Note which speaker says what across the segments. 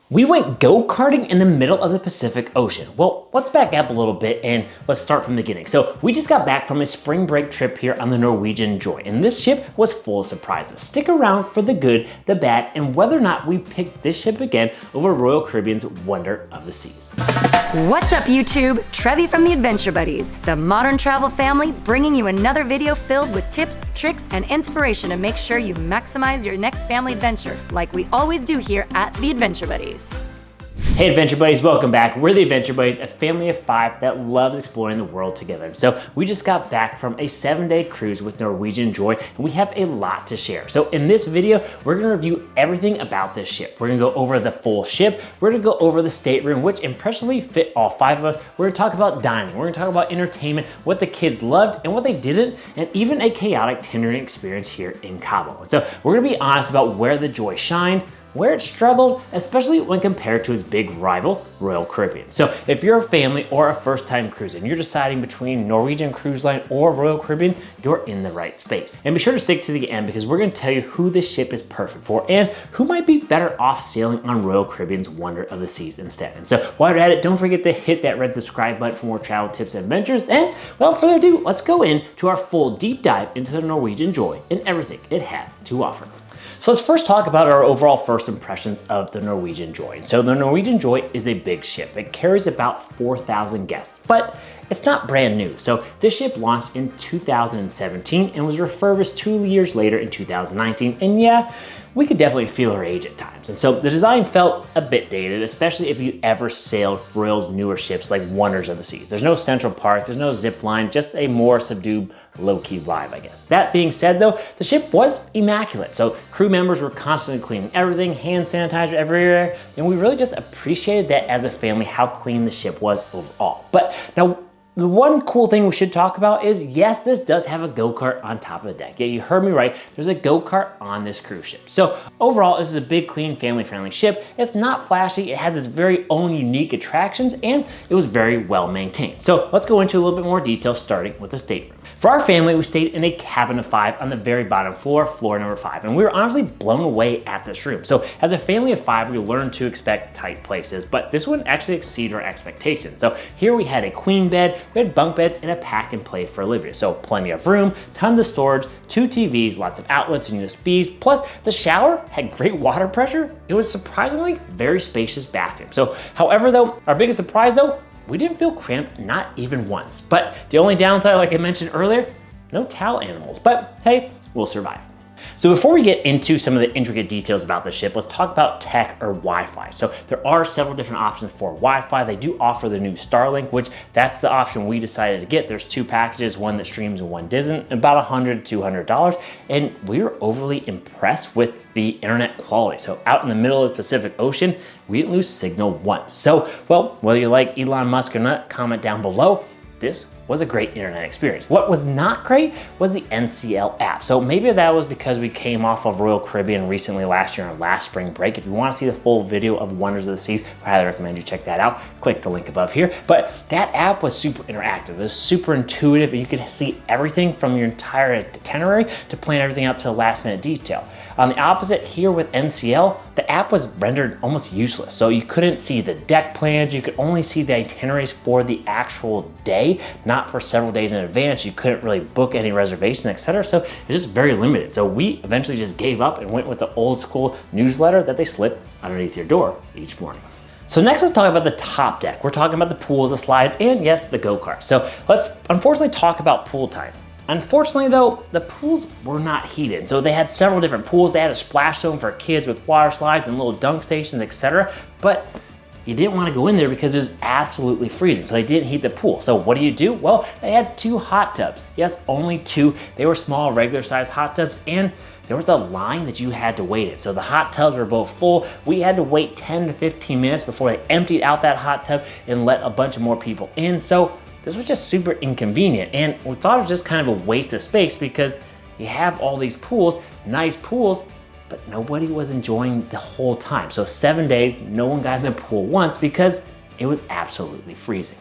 Speaker 1: We went go-karting in the middle of the Pacific Ocean. Well, let's back up a little bit and let's start from the beginning. So we just got back from a spring break trip here on the Norwegian Joy, and this ship was full of surprises. Stick around for the good, the bad, and whether or not we picked this ship again over Royal Caribbean's Wonder of the Seas.
Speaker 2: What's up, YouTube? Trevi from the Adventure Buddies, the modern travel family, bringing you another video filled with tips, tricks, and inspiration to make sure you maximize your next family adventure, like we always do here at the Adventure Buddies.
Speaker 1: Hey Adventure Buddies, welcome back. We're the Adventure Buddies, a family of 5 that loves exploring the world together. So we just got back from a 7-day cruise with Norwegian Joy, and we have a lot to share. So in this video, we're gonna review everything about this ship. We're gonna go over the full ship. We're gonna go over the stateroom, which impressively fit all 5 of us. We're gonna talk about dining. We're gonna talk about entertainment, what the kids loved and what they didn't, and even a chaotic tendering experience here in Cabo. And so we're gonna be honest about where the Joy shined, where it struggled, especially when compared to its big rival, Royal Caribbean. So if you're a family or a first-time cruiser and you're deciding between Norwegian Cruise Line or Royal Caribbean, you're in the right space. And be sure to stick to the end because we're gonna tell you who this ship is perfect for and who might be better off sailing on Royal Caribbean's Wonder of the Seas instead. And so while you're at it, don't forget to hit that red subscribe button for more travel tips and adventures. And without further ado, let's go into our full deep dive into the Norwegian Joy and everything it has to offer. So let's first talk about our overall first impressions of the Norwegian Joy. So the Norwegian Joy is a big ship. It carries about 4,000 guests, but it's not brand new. So this ship launched in 2017 and was refurbished 2 years later in 2019. And yeah, we could definitely feel her age at times. And so the design felt a bit dated, especially if you ever sailed Royal's newer ships like Wonders of the Seas. There's no central park, there's no zip line, just a more subdued, low-key vibe, I guess. That being said though, the ship was immaculate. So crew members were constantly cleaning everything, hand sanitizer everywhere, and we really just appreciated that as a family, how clean the ship was overall. But now, the one cool thing we should talk about is, yes, this does have a go-kart on top of the deck. Yeah, you heard me right. There's a go-kart on this cruise ship. So overall, this is a big, clean, family-friendly ship. It's not flashy. It has its very own unique attractions, and it was very well maintained. So let's go into a little bit more detail, starting with the stateroom. For our family, we stayed in a cabin of 5 on the very bottom floor, floor number 5, and we were honestly blown away at this room. So as a family of 5, we learned to expect tight places, but this one actually exceeded our expectations. So here we had a queen bed, we had bunk beds, and a pack and play for Olivia. So plenty of room, tons of storage, 2 TVs, lots of outlets and USBs, plus the shower had great water pressure. It was surprisingly very spacious bathroom. So however though, our biggest surprise though, we didn't feel cramped, not even once. But the only downside, like I mentioned earlier, no towel animals, but hey, we'll survive. So before we get into some of the intricate details about the ship, let's talk about tech or Wi-Fi. So there are several different options for Wi-Fi. They do offer the new Starlink, which that's the option we decided to get. There's 2 packages, one that streams and one doesn't, about $100 to $200. And we were overly impressed with the internet quality. So out in the middle of the Pacific Ocean, we didn't lose signal once. So, well, whether you like Elon Musk or not, comment down below. This was a great internet experience. What was not great was the NCL app. So maybe that was because we came off of Royal Caribbean recently last year on last spring break. If you want to see the full video of Wonders of the Seas, I highly recommend you check that out. Click the link above here. But that app was super interactive. It was super intuitive, and you could see everything from your entire itinerary to plan everything out to the last minute detail. On the opposite here with NCL, the app was rendered almost useless. So you couldn't see the deck plans. You could only see the itineraries for the actual day, not for several days in advance. You couldn't really book any reservations, etc. So it's just very limited. So we eventually just gave up and went with the old school newsletter that they slip underneath your door each morning. So next, let's talk about the top deck. We're talking about the pools, the slides, and yes, the go-kart. So let's unfortunately talk about pool time. Unfortunately though, the pools were not heated. So they had several different pools. They had a splash zone for kids with water slides and little dunk stations, etc. But you didn't want to go in there because it was absolutely freezing. So they didn't heat the pool. So what do? Well, they had 2 hot tubs. Yes, only 2. They were small, regular sized hot tubs, and there was a line that you had to wait in. So the hot tubs were both full. We had to wait 10 to 15 minutes before they emptied out that hot tub and let a bunch of more people in. So this was just super inconvenient. And we thought it was just kind of a waste of space because you have all these pools, nice pools, but nobody was enjoying the whole time. So 7 days, no one got in the pool once because it was absolutely freezing.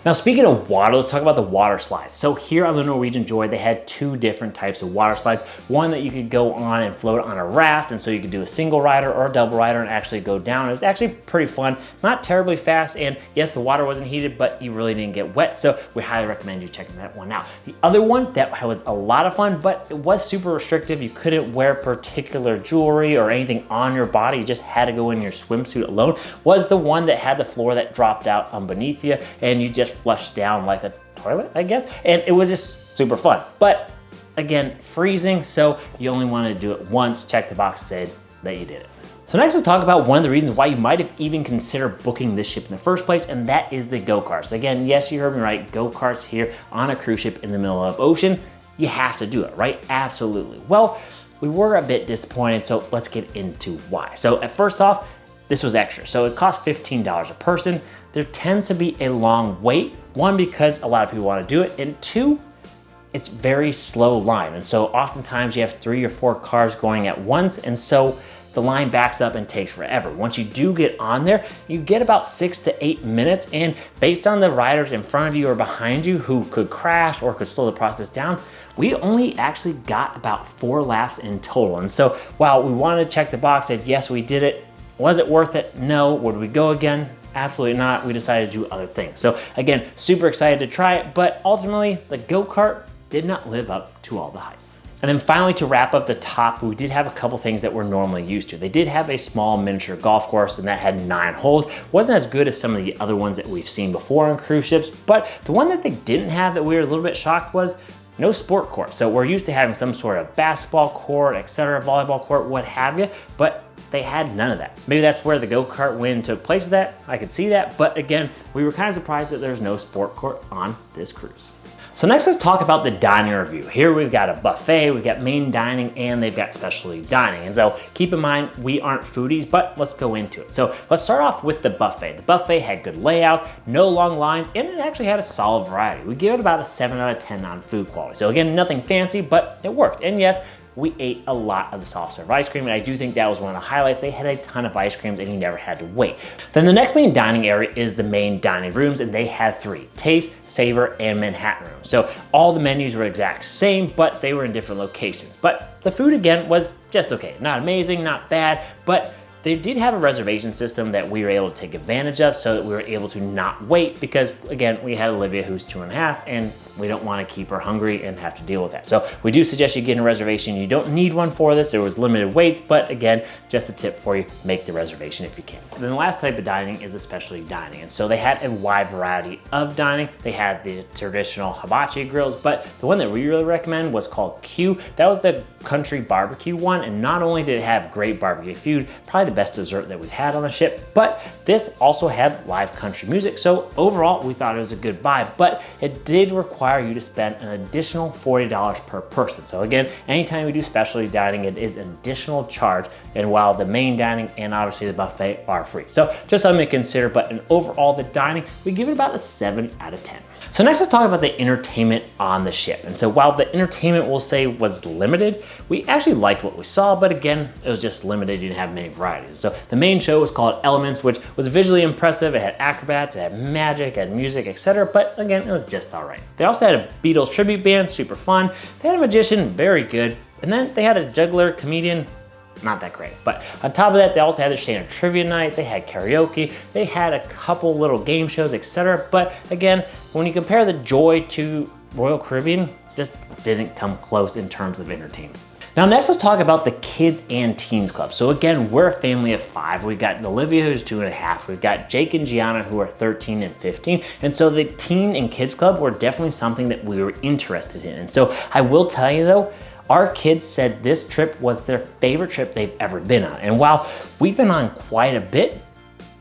Speaker 1: Now, speaking of water, let's talk about the water slides. So here on the Norwegian Joy, they had two different types of water slides. One that you could go on and float on a raft, and so you could do a single rider or a double rider and actually go down. It was actually pretty fun, not terribly fast, and yes, the water wasn't heated, but you really didn't get wet, so we highly recommend you checking that one out. The other one that was a lot of fun, but it was super restrictive. You couldn't wear particular jewelry or anything on your body. You just had to go in your swimsuit alone, was the one that had the floor that dropped out beneath you, and you just flushed down like a toilet, I guess, and it was just super fun. But again, freezing, so you only wanted to do it once. Check the box, said that you did it. So next, let's talk about one of the reasons why you might have even considered booking this ship in the first place, and that is the go-karts. Again, yes, you heard me right, go-karts here on a cruise ship in the middle of the ocean. You have to do it, right? Absolutely. Well, we were a bit disappointed, so let's get into why. So at first off, this was extra. So it cost $15 a person. There tends to be a long wait. One, because a lot of people want to do it, and two, it's very slow line. And so oftentimes you have 3 or 4 cars going at once, and so the line backs up and takes forever. Once you do get on there, you get about 6 to 8 minutes, and based on the riders in front of you or behind you who could crash or could slow the process down, we only actually got about 4 laps in total. And so while we wanted to check the box, said yes, we did it, was it worth it? No. Would we go again? Absolutely not. We decided to do other things. So again, super excited to try it, but ultimately the go-kart did not live up to all the hype. And then finally, to wrap up the top, we did have a couple things that we're normally used to. They did have a small miniature golf course, and that had 9 holes. Wasn't as good as some of the other ones that we've seen before on cruise ships, but the one that they didn't have that we were a little bit shocked was no sport court. So we're used to having some sort of basketball court, etc., volleyball court, what have you, but they had none of that. Maybe that's where the go-kart win took place of that. I could see that, but again, we were kind of surprised that there's no sport court on this cruise. So next, let's talk about the dining review. Here we've got a buffet, we've got main dining, and they've got specialty dining. And so keep in mind, we aren't foodies, but let's go into it. So let's start off with the buffet. The buffet had good layout, no long lines, and it actually had a solid variety. We give it about a 7 out of 10 on food quality. So again, nothing fancy, but it worked. And yes, we ate a lot of the soft serve ice cream, and I do think that was one of the highlights. They had a ton of ice creams and you never had to wait. Then the next main dining area is the main dining rooms, and they had 3, Taste, Savor, and Manhattan rooms. So all the menus were exact same, but they were in different locations. But the food again was just okay. Not amazing, not bad, but they did have a reservation system that we were able to take advantage of so that we were able to not wait, because again, we had Olivia who's 2.5 and we don't want to keep her hungry and have to deal with that. So we do suggest you get a reservation. You don't need one for this. There was limited waits, but again, just a tip for you, make the reservation if you can. Then the last type of dining is the specialty dining. And so they had a wide variety of dining. They had the traditional hibachi grills, but the one that we really recommend was called Q. That was the country barbecue one. And not only did it have great barbecue food, probably the best dessert that we've had on the ship, but this also had live country music. So overall, we thought it was a good vibe, but it did require you to spend an additional $40 per person. So again, anytime we do specialty dining, it is an additional charge, and while the main dining and obviously the buffet are free. So just something to consider, but in overall, the dining, we give it about a 7 out of 10. So next, let's talk about the entertainment on the ship. And so while the entertainment, we'll say, was limited, we actually liked what we saw, but again, it was just limited. You didn't have many varieties. So the main show was called Elements, which was visually impressive. It had acrobats, it had magic, it had music, etc. But again, it was just all right. They also had a Beatles tribute band, super fun. They had a magician, very good. And then they had a juggler, comedian, not that great. But on top of that, they also had their standard trivia night, they had karaoke, they had a couple little game shows, etc. But again, when you compare the Joy to Royal Caribbean, just didn't come close in terms of entertainment. Now next, let's talk about the Kids and Teens Club. So again, we're a family of 5. We've got Olivia, who's 2.5. We've got Jake and Gianna, who are 13 and 15. And so the Teen and Kids Club were definitely something that we were interested in. And so I will tell you though, our kids said this trip was their favorite trip they've ever been on. And while we've been on quite a bit,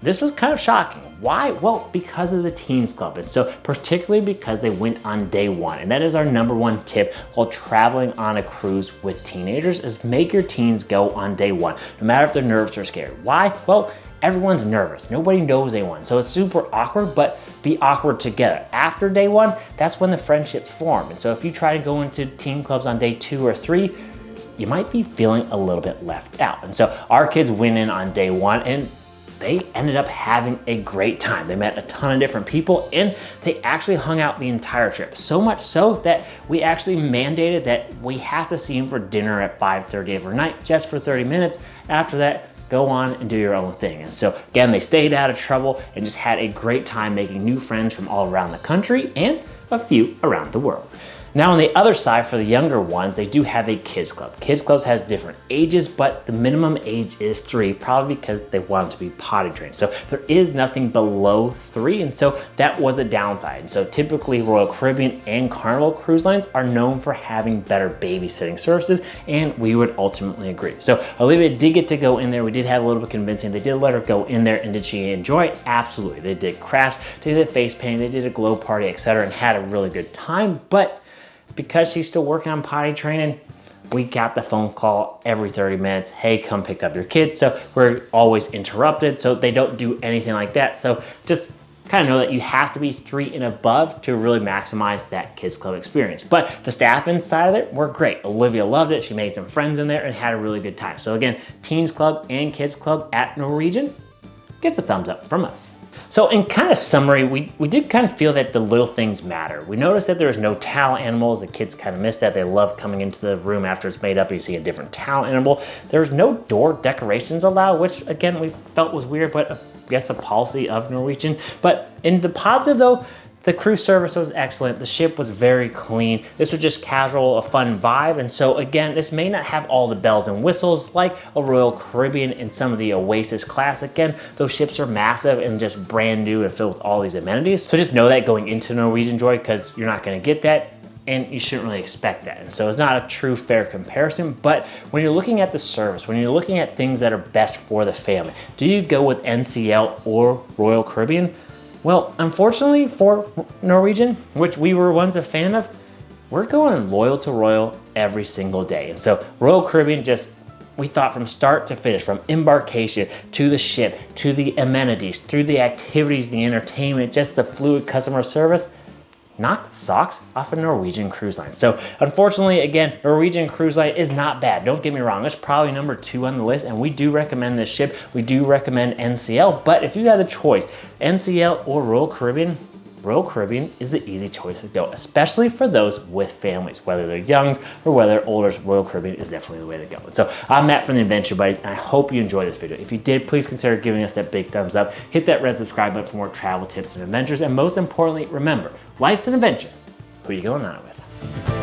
Speaker 1: this was kind of shocking. Why? Well, because of the Teens Club. And so particularly because they went on day 1. And that is our #1 tip while traveling on a cruise with teenagers, is make your teens go on day 1, no matter if they're nervous or scared. Why? Well, everyone's nervous. Nobody knows day 1. So it's super awkward, but be awkward together. After day 1, that's when the friendships form. And so if you try to go into teen clubs on day 2 or 3, you might be feeling a little bit left out. And so our kids went in on day 1 and they ended up having a great time. They met a ton of different people and they actually hung out the entire trip. So much so that we actually mandated that we have to see them for dinner at 5:30 every night, just for 30 minutes. After that, go on and do your own thing. And so again, they stayed out of trouble and just had a great time making new friends from all around the country and a few around the world. Now on the other side, for the younger ones, they do have a kids club. Kids clubs has different ages, but the minimum age is 3, probably because they want them to be potty trained. So there is nothing below 3, and so that was a downside. And so typically Royal Caribbean and Carnival cruise lines are known for having better babysitting services, and we would ultimately agree. So Olivia did get to go in there. We did have a little bit of convincing. They did let her go in there, and did she enjoy it? Absolutely. They did crafts, they did face painting, they did a glow party, etc., and had a really good time. But because she's still working on potty training, we got the phone call every 30 minutes. Hey, come pick up your kids. So we're always interrupted. So they don't do anything like that. So just kind of know that you have to be 3 and above to really maximize that kids club experience. But the staff inside of it were great. Olivia loved it. She made some friends in there and had a really good time. So again, Teens Club and Kids Club at Norwegian gets a thumbs up from us. So in kind of summary, we did kind of feel that the little things matter. We noticed that there was no towel animals. The kids kind of missed that. They love coming into the room after it's made up and you see a different towel animal. There's no door decorations allowed, which again, we felt was weird, but I guess a policy of Norwegian. But in the positive though, the cruise service was excellent. The ship was very clean. This was just casual, a fun vibe. And so again, this may not have all the bells and whistles like a Royal Caribbean and some of the Oasis class. Again, those ships are massive and just brand new and filled with all these amenities. So just know that going into Norwegian Joy, because you're not gonna get that and you shouldn't really expect that. And so it's not a true fair comparison, but when you're looking at the service, when you're looking at things that are best for the family, do you go with NCL or Royal Caribbean? Well, unfortunately for Norwegian, which we were once a fan of, we're going loyal to Royal every single day. And so Royal Caribbean we thought from start to finish, from embarkation to the ship, to the amenities, through the activities, the entertainment, just the fluid customer service, knocked the socks off a Norwegian Cruise Line. So unfortunately, again, Norwegian Cruise Line is not bad. Don't get me wrong. It's probably number 2 on the list, and we do recommend this ship. We do recommend NCL, but if you had the choice, NCL or Royal Caribbean is the easy choice to go, especially for those with families, whether they're youngs or whether they're older. Royal Caribbean is definitely the way to go. And so I'm Matt from the Adventure Buddies, and I hope you enjoyed this video. If you did, please consider giving us that big thumbs up. Hit that red subscribe button for more travel tips and adventures. And most importantly, remember, life's an adventure. Who are you going on it with?